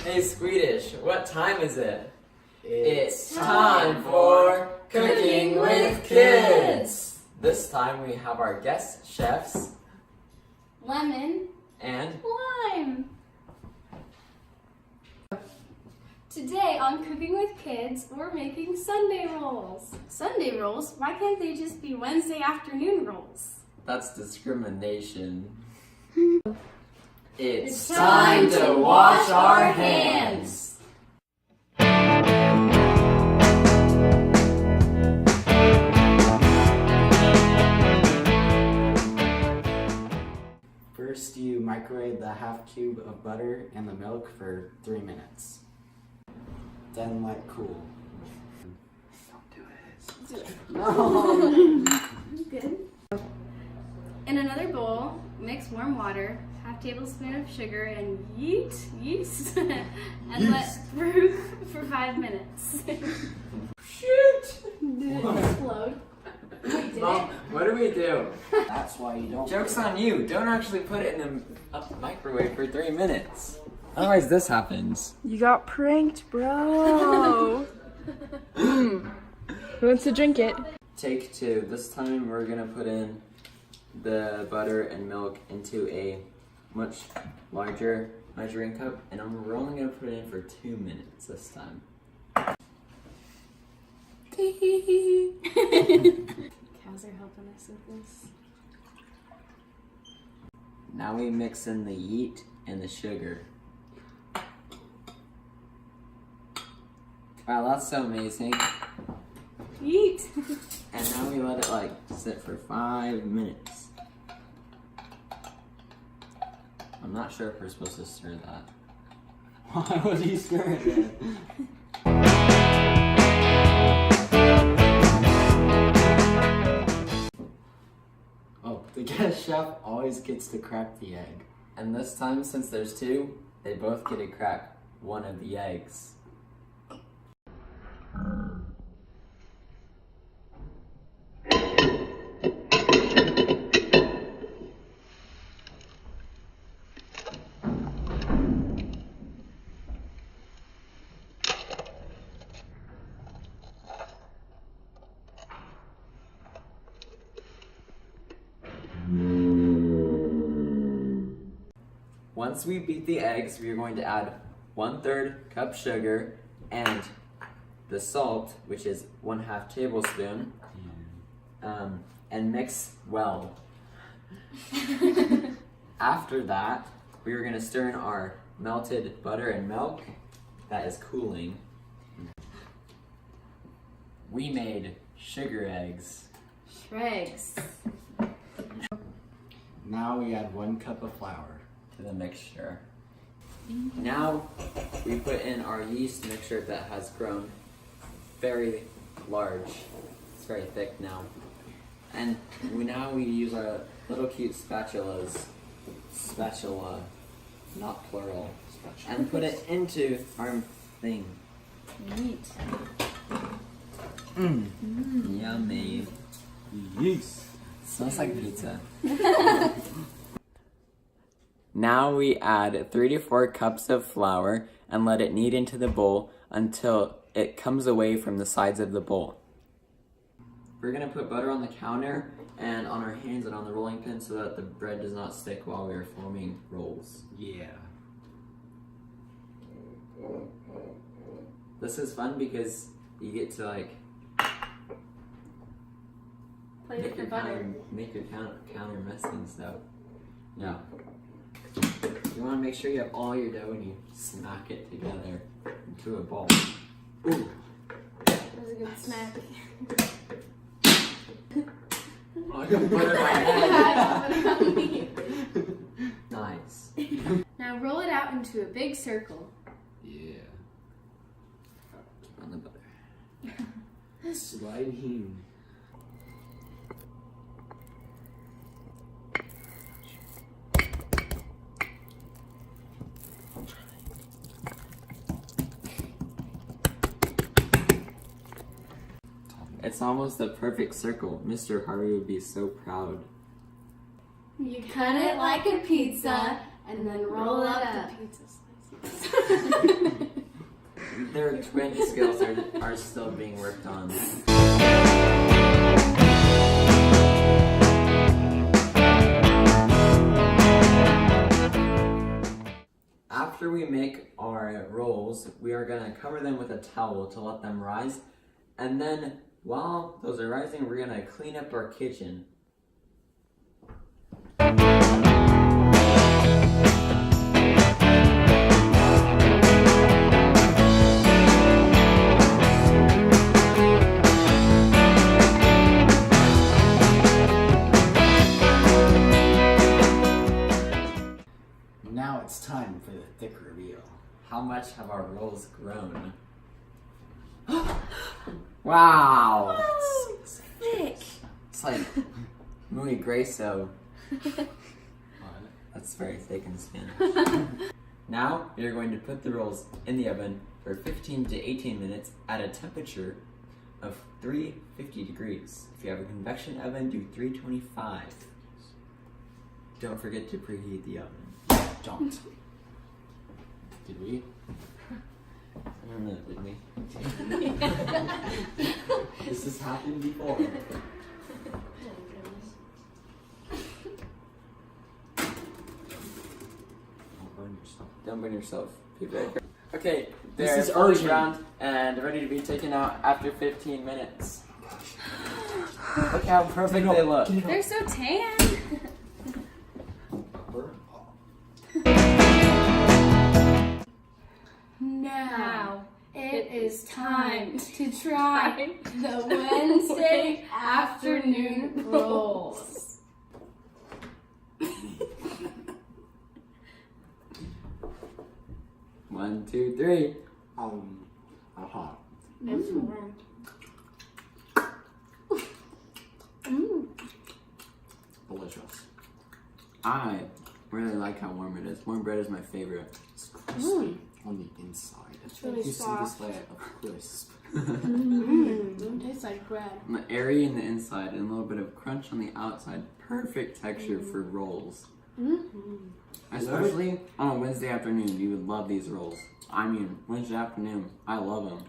Hey Swedish, what time is it? It's time for Cooking with Kids! This time we have our guest chefs, Lemon and Lime. Today on Cooking with Kids, we're making Sunday rolls. Sunday rolls? Why can't they just be Wednesday afternoon rolls? that's discrimination. It's time to wash our hands. First, you microwave the half cube of butter and the milk for 3 minutes. Then let cool. Do it. No! Good. In another bowl, mix warm water, half tablespoon of sugar, and yeast, and let brew for 5 minutes. Shoot! Did it explode? Wait, did Mom, what do we do? That's why you don't. Joke's on you, don't actually put it in the microwave for 3 minutes. Otherwise this happens. You got pranked, bro. Who wants to drink it? Take 2. This time we're gonna put in the butter and milk into a much larger measuring cup, and we're only gonna put it in for 2 minutes this time. Cows are helping us with this. Now we mix in the yeast and the sugar. Wow, that's so amazing. Yeet! And now we let it sit for 5 minutes. I'm not sure if we're supposed to stir that. Why was he stirring it? Oh, the guest chef always gets to crack the egg. And this time, since there's 2, they both get to crack one of the eggs. Once we beat the eggs, we are going to add 1/3 cup sugar and the salt, which is 1/2 tablespoon, and mix well. After that, we are going to stir in our melted butter and milk that is cooling. We made sugar eggs. Shregs. Now we add 1 cup of flour. To the mixture. Now we put in our yeast mixture that has grown very large. It's very thick now. And now we use our little cute spatula, not plural, and put it into our thing. Yeet. Yummy. Yeast. Smells like pizza. Now we add 3 to 4 cups of flour and let it knead into the bowl until it comes away from the sides of the bowl. We're gonna put butter on the counter and on our hands and on the rolling pin so that the bread does not stick while we are forming rolls. Yeah. This is fun because you get to Play with the butter. make your counter messy and stuff. Yeah. You want to make sure you have all your dough and you smack it together into a ball. Ooh. That was a good snack. Oh, I can put it on my head. Nice. Now roll it out into a big circle. Yeah. On the butter. Slide him. It's almost a perfect circle. Mr. Harvey would be so proud. You cut it like a pizza and then roll up the pizza slices. Their twin skills are still being worked on. After we make our rolls, we are going to cover them with a towel to let them rise. And then while those are rising, we're going to clean up our kitchen. Now it's time for the thick reveal. How much have our rolls grown? Wow! It's thick. It's like muy grueso. That's very thick and Spanish. Now you're going to put the rolls in the oven for 15 to 18 minutes at a temperature of 350 degrees. If you have a convection oven, do 325. Don't forget to preheat the oven. Don't. Did we? I don't know, did we? This has happened before. Don't burn yourself. Don't burn yourself. Be very careful. Okay, This they're is fully urgent. browned and ready to be taken out after 15 minutes. Look how perfect they look. They're so tan. Now it is time to try the Wednesday afternoon rolls. One, two, three. Hot. It's warm. Delicious. I really like how warm it is. Warm bread is my favorite. It's crispy on the inside. It's really you see soft. this layer of crisp. It tastes like bread. Airy in the inside and a little bit of crunch on the outside. Perfect texture for rolls. Especially on a Wednesday afternoon, you would love these rolls. I mean, Wednesday afternoon, I love them.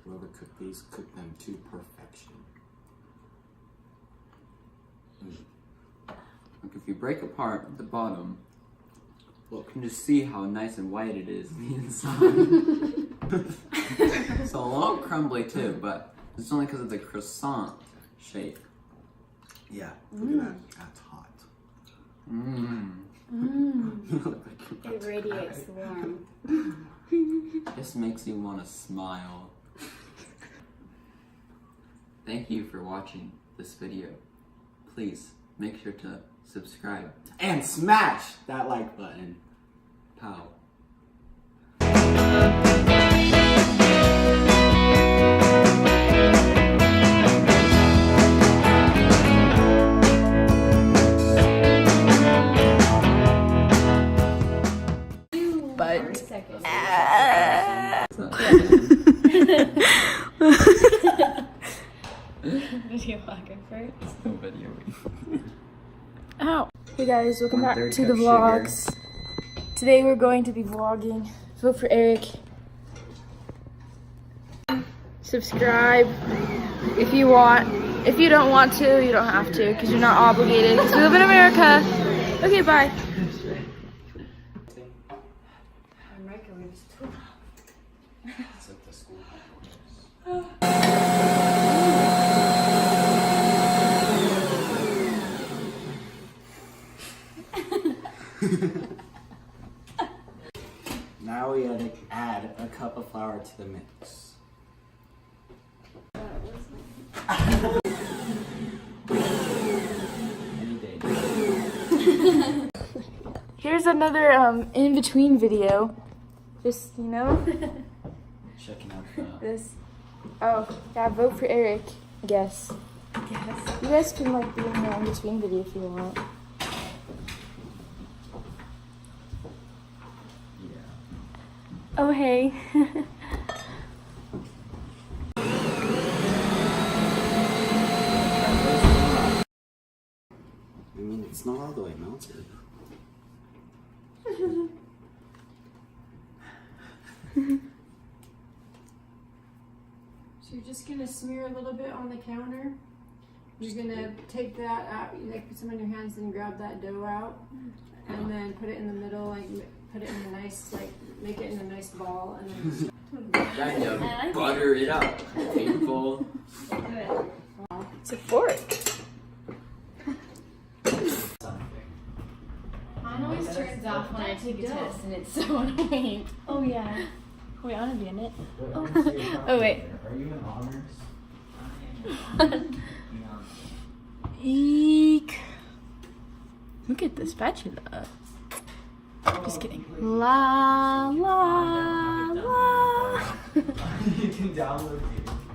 Whoever cooked these cooked them to perfection. Like if you break apart the bottom, you can just see how nice and white it is on the inside. It's a little crumbly too, but it's only because of the croissant shape. Yeah, look at that. That's hot. You look like you're It radiates warm. This makes you want to smile. Thank you for watching this video. Please make sure to subscribe. and smash that like button. Pow. But Videographer. Ow. Hey guys, welcome back 1/3 to the cup vlogs. Today we're going to be vlogging. Vote for Eric. Subscribe if you want. If you don't want to, you don't have to because you're not obligated. Because we live in America. Okay, bye. It's like the school. Now we gotta add a cup of flour to the mix. Any day. Here's another in-between video. Just, you know, Checking out the. this. Oh, yeah, vote for Eric, I guess. Yes. You guys can like be in the in-between video if you want. Yeah. Oh, hey. I mean, it's not all the way melted. So you're just gonna smear a little bit on the counter. You're gonna take that out, like put some on your hands and grab that dough out, and then put it in the middle, like put it in a nice, like make it in a nice ball, and then Kind of butter it up. Painful. It's a fork. Mine always turns off when I take a test, and it's so annoying. Oh yeah. Wait, I want to be in it. Oh wait. Are you in honors? Eek. Look at the spatula. Just kidding. La la la. You can download it.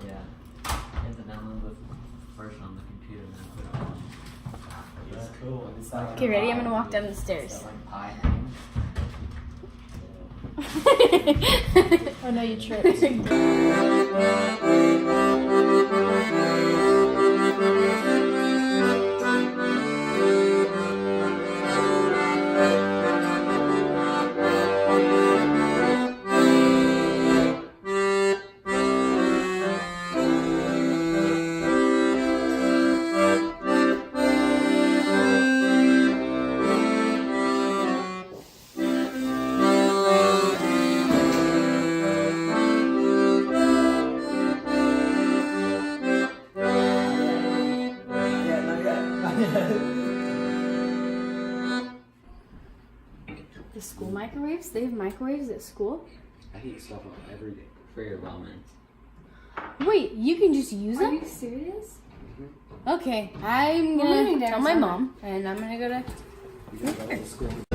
Yeah. You have to download the version on the computer and then put it on. That's cool. It's like Okay, ready? I'm gonna walk down the stairs. like pie. Oh no, you tripped. The school microwaves? They have microwaves at school? I heat stuff up every day for your ramen. Wait, you can just use them? Are you serious? Okay, I'm gonna tell my mom, and I'm gonna go to You gotta go to school.